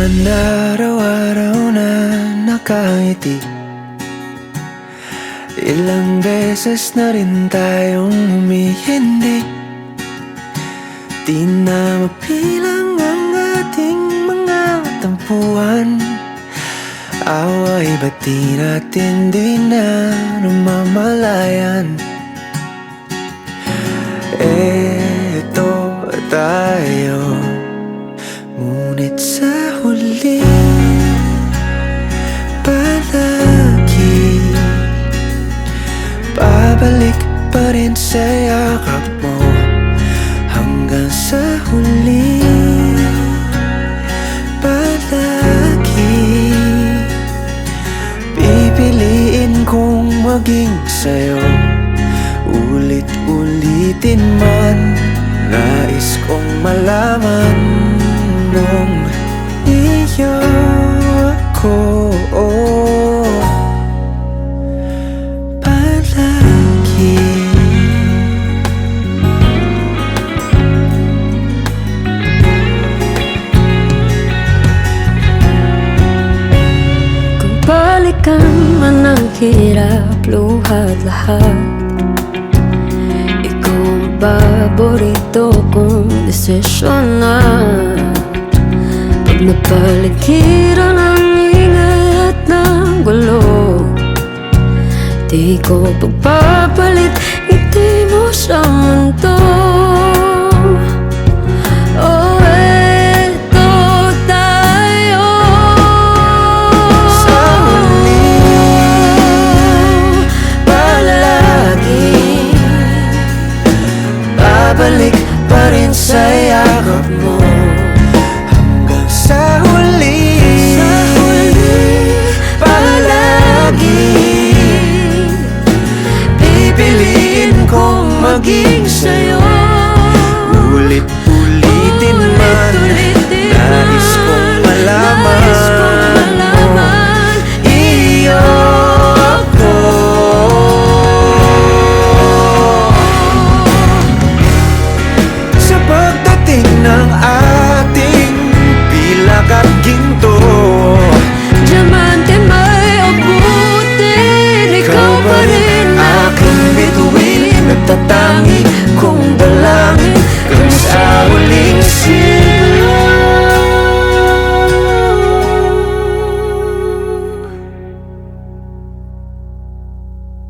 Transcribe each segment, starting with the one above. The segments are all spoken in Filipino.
naman araw-araw na nakangiti. Ilang beses na rin tayong humihindi. Di na mapilang ang ating mga tampuhan. Away ba't di natin di na namamalayan? Eto tayo, ngunit sa huli palagi babalik pa rin sa yakap mo. Hanggang sa huli palagi pipiliin kong maging sa'yo. Ulit-ulitin man, nais kong malaman nung iyo ako palagi. Kung balikan man ang hirap, luha't lahat, paborito kong desisyon na. Pag napaligiran ang ingay at ng gulo, di ko pagpapalit ngiti mo sa mundo. Oh, eto tayo sa huli palagi babalik pa rin sa yakap mo. Hanggang sa huli palagi pipiliin kong maging sa'yo. Ulit-ulitin man, nais kong malaman iyo ako. Sa pagdating ng ating pilak at ginto, diamante may abutin, ikaw pa rin aking bituin. Nagtatangi kong dalangin kung sa huling sigaw.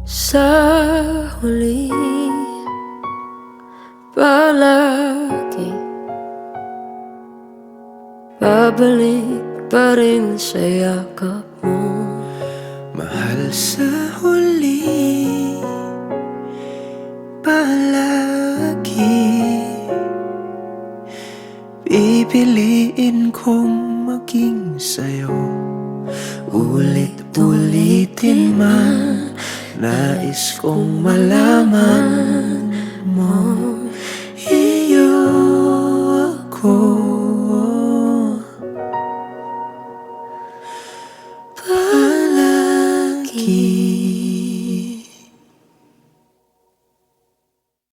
Sa huli palagi babalik pa rin sa yakap mo. Mahal, sa huli palagi pipiliin kong maging sa'yo. Ulit-ulitin man, nais kong malaman mo.